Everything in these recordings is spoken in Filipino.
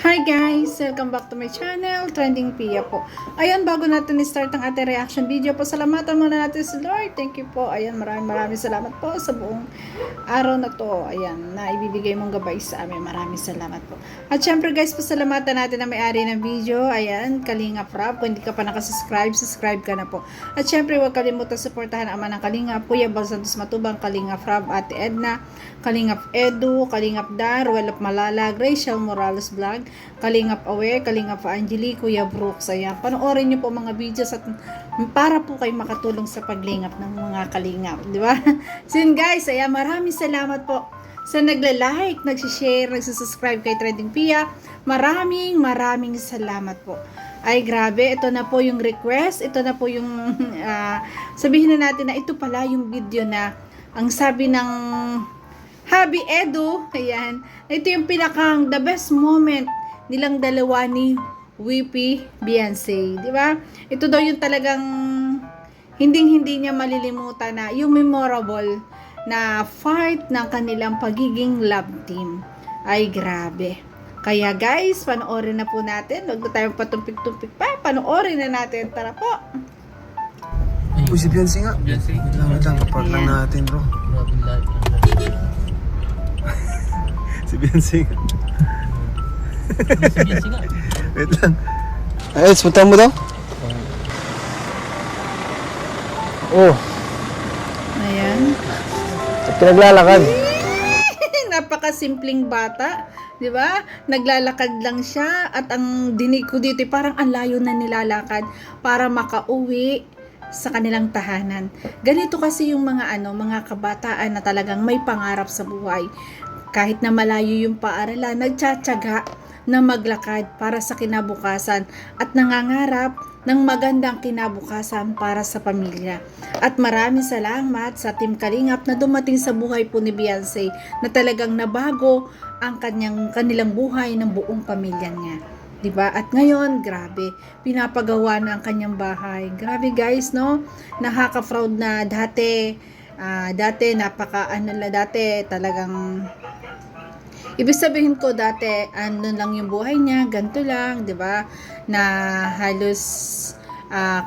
Hi guys! Welcome back to my channel, Trending Pia po. Ayan, bago natin i-start ang ating reaction video po, salamatan muna natin si Lord. Thank you po. Ayan, maraming salamat po sa buong araw na to. Ayan, na ibibigay mong gabay sa amin. Maraming salamat po. At syempre guys, pasalamatan natin ang may-ari ng video. Ayan, Kalingap Rob. Kung hindi ka pa nakasubscribe, subscribe ka na po. At syempre, huwag kalimutan suportahan ang ama ng Kalingap, Kuya Bal Santos Matubang, Kalingap Rob, Ate Edna, Kalingap Edu, Kalingap Dar, Ruel of Malalag, Rachel Morales Vlog, Kalingap Awe, Kalingap Angeli, Kuya Brooks. Ayan, panoorin nyo po mga videos at para po kayo makatulong sa paglingap ng mga kalingap, di ba? So yun guys, ayan, maraming salamat po sa nagla-like, nagsishare, nagsusubscribe kay Trending Pia. Maraming salamat po. Ay grabe, ito na po yung request, ito na po yung sabihin na natin na ito pala yung video na ang sabi ng Habi Edu, ayan, ito yung pinakang the best moment nilang dalawa ni Whippy Beyonce, di ba? Ito daw yung talagang hindi niya malilimutan na yung memorable na part ng kanilang pagiging love team. Ay grabe. Kaya guys, panoorin na po natin. Huwag na tayong patumpik-tumpik pa. Panoorin na natin. Tara po. Uy, si Beyonce nga. Beyonce. Wait lang. Kapag lang natin, bro. Grabe live. Si Beyonce nga. Si Beyonce nga. Wait lang. Ay, puntahan mo daw? Oh. Ayan. At pinaglalakad. Napakasimpleng bata. Di ba? Naglalakad lang siya at ang dinig ko dito parang ang layo na nilalakad para makauwi sa kanilang tahanan. Ganito kasi yung mga mga kabataan na talagang may pangarap sa buhay. Kahit na malayo yung paaralan, nagtsatsaga na maglakad para sa kinabukasan at nangangarap ng magandang kinabukasan para sa pamilya. At maraming salamat sa Team Kalingap na dumating sa buhay po ni Beyonce na talagang nabago ang kanilang buhay ng buong pamilya niya. Diba? At ngayon, grabe, pinapagawa na ang kanyang bahay. Grabe guys, no? Nakaka-proud na dati talagang ibig sabihin ko dati, lang yung buhay niya, ganito lang, 'di ba? Na halos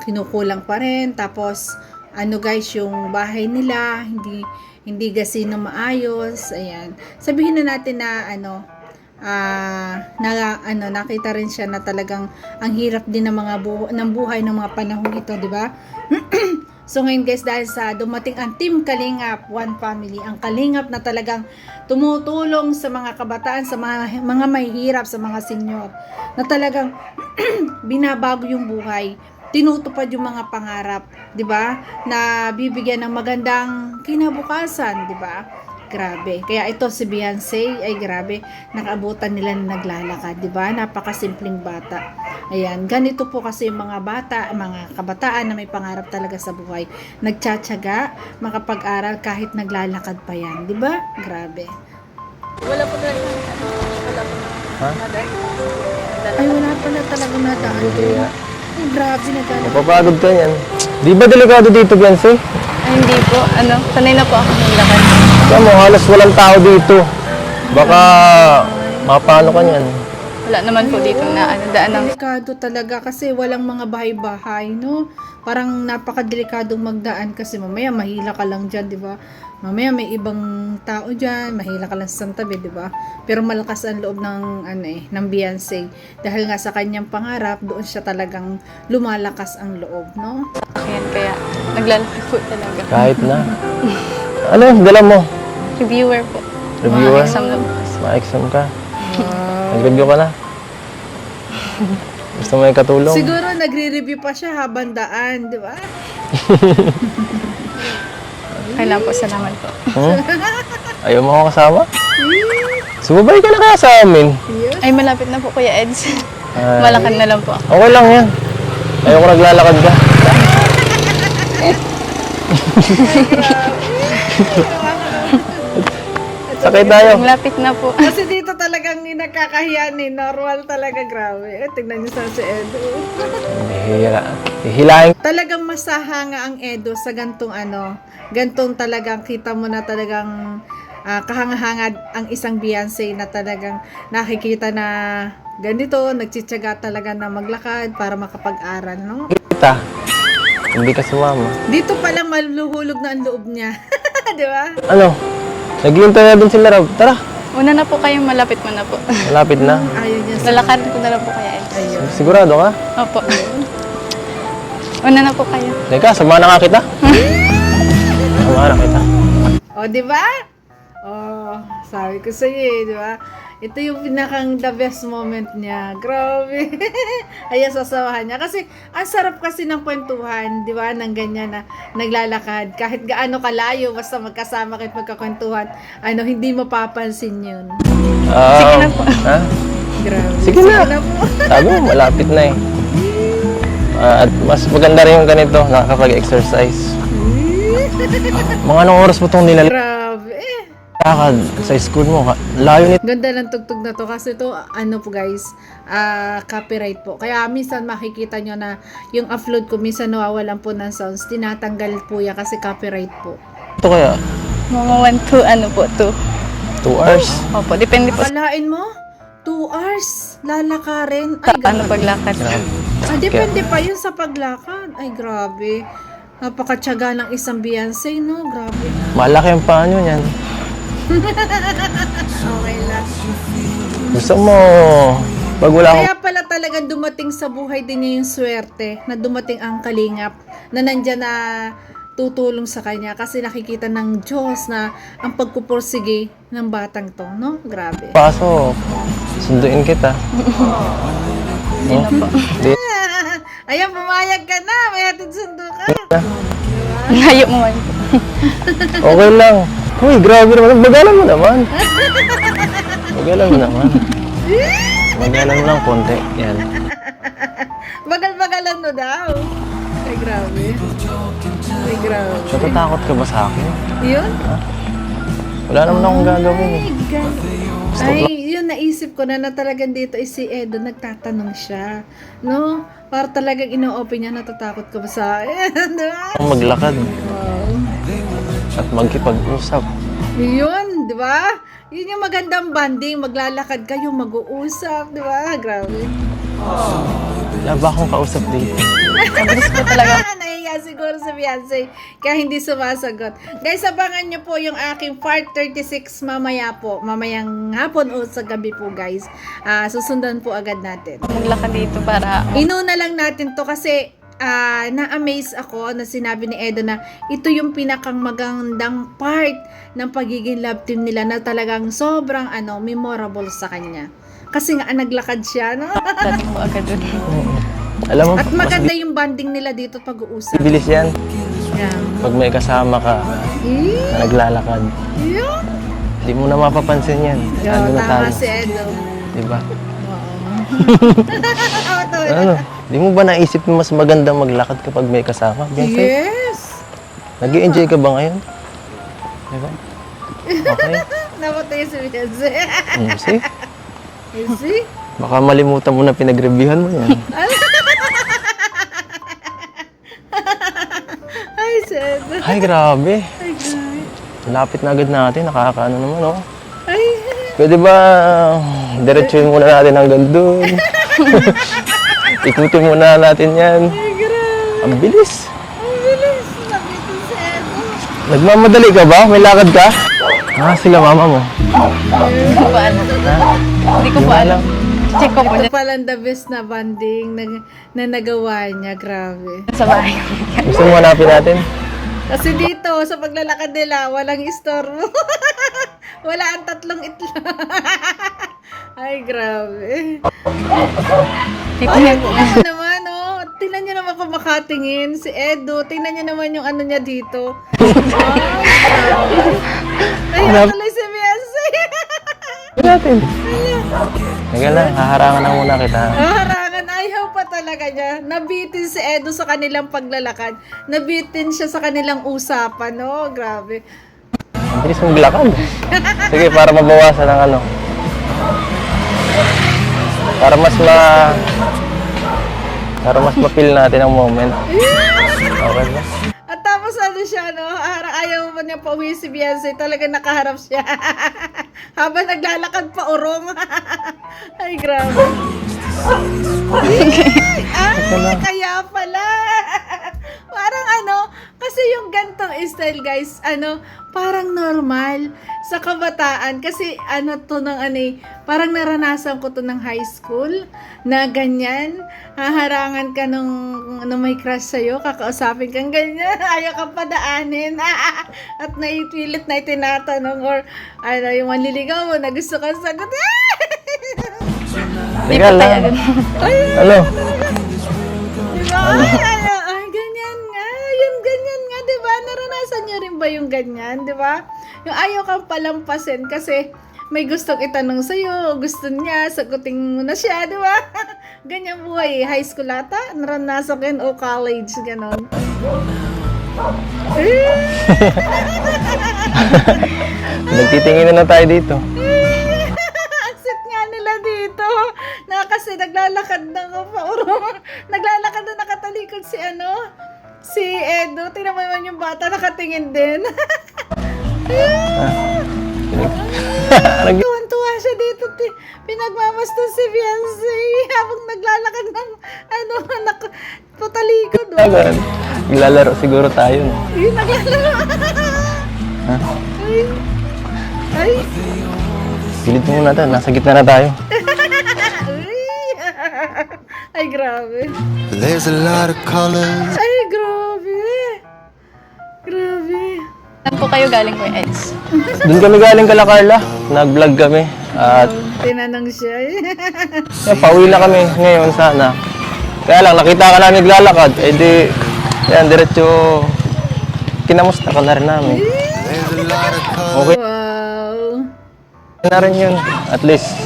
kinukulang pa rin. Tapos guys, yung bahay nila hindi gasino maayos. Ayan. Sabihin na natin na nakita rin siya na talagang ang hirap din ng ng buhay ng mga panahon ito, 'di ba? So ngayon guys, dahil sa dumating ang Team Kalingap, One Family, ang Kalingap na talagang tumutulong sa mga kabataan, sa mga mahihirap, sa mga senior, na talagang binabago yung buhay, tinutupad yung mga pangarap, 'di ba? Na bibigyan ng magandang kinabukasan, 'di ba? Grabe. Kaya ito si Beyonce, ay grabe, nakaabutan nila na naglalakad, 'di ba? Napakasimpleng bata. Ayan, ganito po kasi yung mga bata, mga kabataan na may pangarap talaga sa buhay. Nagtsatsaga, makapag-aral kahit naglalakad pa yan, 'di ba? Grabe. Wala pa na wala pa. Ha? Ay, wala pala talagang nadaan. Ay, grabe na gano'n. Mapapagod ka yan. Di ba delikado dito, Beyonce? Ay, hindi po. Sanay na po ako maglakad. Kaya mo, halos walang tao dito. Baka mapano ka niyan. Wala naman po dito na daan ng... Delikado talaga kasi walang mga bahay-bahay, no? Parang napakadelikadong magdaan kasi mamaya mahila ka lang dyan, di ba? Mamaya may ibang tao dyan, mahila ka lang sa tabi, di ba? Pero malakas ang loob ng, ng Beyonce. Dahil nga sa kanyang pangarap, doon siya talagang lumalakas ang loob, no? Ayan, kaya naglalakad po talaga. Kahit na. Ano, dala mo? Reviewer po. Reviewer? Mga exam na po. Ma-exam ka. Nag-review ka na? Gusto mo yung katulong? Siguro nagre-review pa siya habang daan, di ba? Kailan po, salamat po. Ayaw mo ako kasama? Sumabay ka na kaya sa amin. Ay, malapit na po Kuya Eds. Ay. Malakad na lang po ako. Okay lang yan. Ayoko naglalakad ka. Sakay tayo. Ang lapit na po. Kasi dito talagang ni nakakahiya ni normal talaga, grabe. Tignan niyo sa si Edo. Hihilahin. Talagang masahanga ang Edo sa gantong gantong talagang kita mo na talagang kahangahangad ang isang Beyonce na talagang nakikita na ganito, nagtsitsaga talaga na maglakad para makapag-aral, no? Kita. Hindi ka sumama. Dito pa lang maluhulog na ang loob niya. Di ba? Ano? Naghihintay na din sila, Rob. Tara. Una na po kayo, malapit mo na po. Malapit na. Ayaw niya sa... Lalakad ko na lang po kaya. Ayun. Sigurado ka? Opo. Una na po kayo. Teka, samahan na nga kita. Samahan na kita. O, di ba? Oh, sabi ko sa'yo di ba? Ito yung pinakang the best moment niya. Grabe. Ayan, sasawahan niya. Kasi, ang sarap kasi ng kwentuhan, di ba? Nang ganyan na naglalakad. Kahit gaano kalayo, basta magkasama kayo magkakwentuhan, hindi mapapansin yun. Sige na po. Ha? Grabe. Sige na. po. Sabi mo, malapit na eh. At mas maganda rin yung ganito, nakakapag-exercise. Mga anong oras mo itong nilalakad Grabe. sa school mo? Layo nito. Ganda ng tugtog na to kasi to po guys, copyright po. Kaya minsan makikita nyo na yung upload ko minsan nawawalan po ng sounds. Tinatanggal po yan kasi copyright po. Ito kaya? Mga 1, 2, 2. 2 hours? Opo, depende po Kalain mo? 2 hours lalakarin. sa Ay, ano grabe. paglakad. Depende pa yun sa paglakad. Ay, grabe. Napakatyaga ng isang Beyonce, no? Grabe. Malaki ang paa nyo yan. Okay lang. Gusto mo, pag wala akong Kaya pala talagang dumating sa buhay din niya yung swerte na dumating ang kalingap na nandyan na tutulong sa kanya kasi nakikita ng Diyos na ang pagpupursige ng batang to, no? Grabe. pasok, sunduin kita. Hindi na po. Di, Ayan, pumayag ka na. May hatid sundo ka. Layo mo man po. okay lang. Uy, grabe naman. Bagalan mo naman. Bagalan mo naman. Bagalan mo lang konti. Yan. Bagal-bagalan mo daw. Ay, grabe. Ay, grabe. Natatakot ka ba sa akin? Yun? Wala naman akong gagawin eh. Ay, yun naisip ko na talagang dito si Edo nagtatanong siya. No? Para talagang ino-open niya, natatakot ka ba sa akin? Diba? Ang maglakad Wow. at magkipag-usap. Yun, di ba? Yun yung magandang banding. Maglalakad kayo, mag-uusap, di ba? Grabe. Wala ba akong kausap dito? Mabilis po talaga. Nahiya siguro sa Beyonce kaya hindi sumasagot. Guys, abangan nyo po yung aking part 36 mamaya po. Mamayang hapon o sa gabi po, guys. Susundan po agad natin. Maglakad dito para Inuna lang natin to kasi na-amaze ako na sinabi ni Edo na ito yung pinakang magandang part ng pagiging love team nila na talagang sobrang memorable sa kanya. Kasi nga naglakad siya, no? dating po agad dun. Alam mo, At mas maganda yung banding nila dito pag-uusap. bilis yan. Yan. Pag may kasama ka na naglalakad. Yun. Di mo na mapapansin yan. Ano na Tama tayo? si Edo. Diba? Ito. Ano? Di mo ba naisip na mas magandang maglakad kapag may kasama? Beyonce? Yes. Nag-i-enjoy ka ba ngayon? Diba? Okay. Napatay si Beyonce. See? You see? Baka malimutan mo na pinag-reviewhan mo yan. Ay, si Edo. Ay, grabe. Ay, grabe. Lapit na agad natin. Nakakaano naman, oh. Ay, Pwede ba diretsuhin muna natin hanggang doon? Ikutin muna natin yan. ay, grabe. Ang bilis. Ang bilis. Nakita si Edo. Nagmamadali ka ba? May lakad ka? Sila mama mo. Hindi ko po alam. Hindi ko po alam. Check ko po Ito palang the best na banding na nagawa niya. Grabe. sa bahay. Gusto mo hanapin natin? Kasi dito, sa paglalakad nila, walang istorbo. Wala ang tatlong itlog. Ay, grabe. Titingnan po. Ano naman, oh. Tingnan niyo naman kung makatingin. Si Edo, tingnan niyo naman yung ano niya dito. Ay, tuloy si Beyonce. natin. Teka lang, haharangan na muna kita. Harangan, ayaw pa talaga. talaga niya. Nabitin si Edo sa kanilang paglalakad. Nabitin siya sa kanilang usapan, no? Grabe. Ang bilis mong maglakad. Sige, para mabawasan ng ano. Para mas ma-feel natin ang moment. Okay ba? At tapos ano siya, no? Ayaw mo niya pauwi si Beyonce. Talaga nakaharap siya. Habang naglalakad pa urong. Ay, grabe. Kaya pala. Parang ano, kasi yung gantong style, guys, parang normal sa kabataan. Kasi to ng parang naranasan ko to ng high school na ganyan. Haharangan ka nung may crush sa'yo, kakausapin kang ganyan, ayaw ka padaanin. At naipilit na itinatanong or yung manliligaw mo na gusto kang sagot. Teka lang. Ano? Diba? Ay, ganyan nga. Yung ganyan nga, diba? Naranasan niyo rin ba yung ganyan, diba? Yung ayaw kang palampasin kasi may gustong itanong sa'yo, gusto niya, sagutin mo na siya, diba? Ganyan buhay, high school ata, naranasan ko yun, o college, ganon. Nagtitingin na tayo dito. Ang sit nga nila dito. Kasi naglalakad na nga pa naglalakad na nakatalikod si Edo. Tingnan mo naman yung bata nakatingin din. Tuwan-tuwa siya dito. Pinagmamastan si Beyonce habang naglalakad ng patalikod. Naglalaro siguro tayo. No? Naglalaro. Ay. Pilit mo muna tayo. Nasa gitna na tayo. Ay, grabe. There's a lot of colors. Ay, grabe. Grabe. Saan po kayo galing, Kuya Eds? Doon kami galing kala Carla. Nag-vlog kami. At Tinanong siya. pauwi na kami ngayon sana. Kaya lang, nakita ka namin naglalakad. Eh di, yan, diretso kinamusta ka na rin namin. There's a lot of colors. Okay Wow. na rin yun. At least,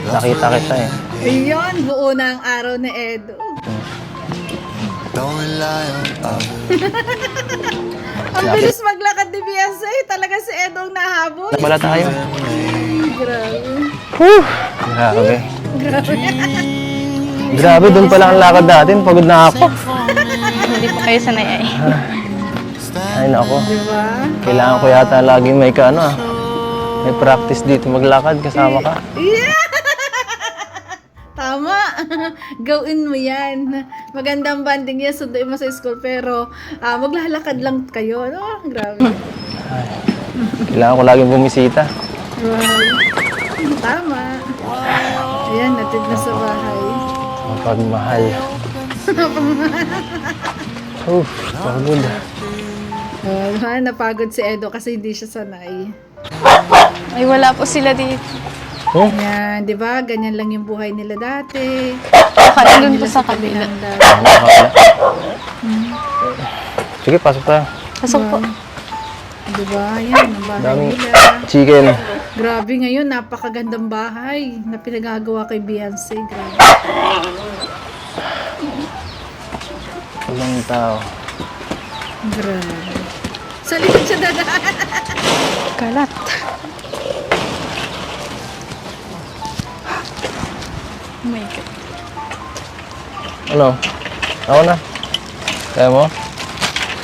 nakita kita eh. Ayun, buo na ang araw ni Edo. Don't rely on others. Ang bilis maglakad ni Beyonce. Talaga si Edo ang nahabol. Wala tayo. Grabe. Whew! Grabe. Grabe. Grabe, doon pala ang lakad natin. Pagod na ako. Hindi po kayo sanay ay. Ay, nako. Diba? Kailangan ko yata lagi may may practice dito maglakad kasama ka. Yeah! Tama. Gawin mo yan. Magandang banding yan. Sunduin mo sa school. Pero maglalakad lang kayo. No? Grabe. Kailangan ko laging bumisita. Wow. Tama. Ayan, natid na sa bahay. Mapagmahal. Pagod. Napagod si Edo kasi hindi siya sanay. Ay, wala po sila dito. Yan, di ba? Ganyan lang yung buhay nila dati. Baka doon po sa kabila. Sige, pasok tayo. Pasok po. Di ba? Yan, ang bahay Daming nila. chicken. Grabe ngayon, napakagandang bahay na pinagagawa kay Beyonce. Grabe. Walang tao. Grabe. Sa likod siya dadaan. Kalat. Oh my God. Ano? Ako na. Kaya mo?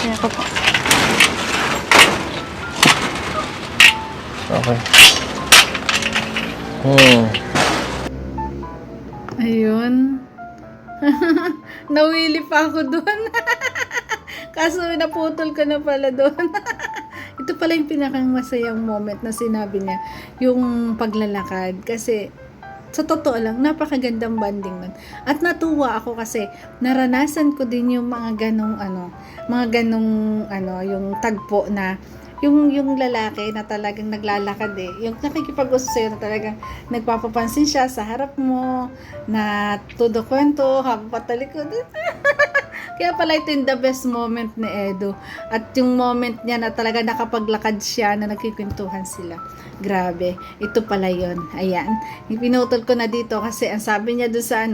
Kaya ko po. Okay. Ayun. Nawili pa ako doon. Kaso naputol ko na pala doon. Ito pala yung pinakang masayang moment na sinabi niya. Yung paglalakad. Kasi sa totoo lang, napakagandang banding nun. At natuwa ako kasi naranasan ko din yung mga ganong yung tagpo na yung lalaki na talagang naglalakad yung nakikipag-usap sa'yo na talagang nagpapapansin siya sa harap mo, na todo kwento, habang patalikod. Kaya pala ito yung the best moment ni Edo. At yung moment niya na talaga nakapaglakad siya, na nagkikwentuhan sila. Grabe. Ito pala yun. Ayan. Pinutol ko na dito kasi ang sabi niya doon sa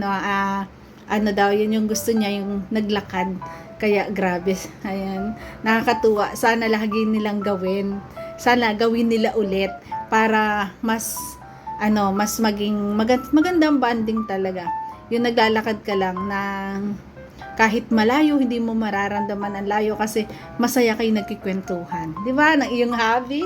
ano daw, yun yung gusto niya, yung naglakad. Kaya grabe, ayan, nakakatuwa. Sana lagi nilang gawin. Sana gawin nila ulit para mas mas maging magandang banding talaga. Yung naglalakad ka lang ng kahit malayo, hindi mo mararamdaman ang layo kasi masaya kayo nagkikwentuhan. Di ba? Ng iyong hobby.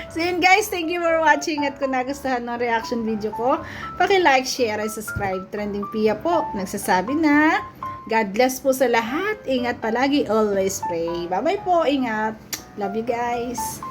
So yun guys, thank you for watching at kung nagustuhan ng reaction video ko, paki-like, share, and subscribe. Trending Pia po, nagsasabi na God bless po sa lahat. Ingat palagi, always pray. Bye-bye po, ingat. Love you guys.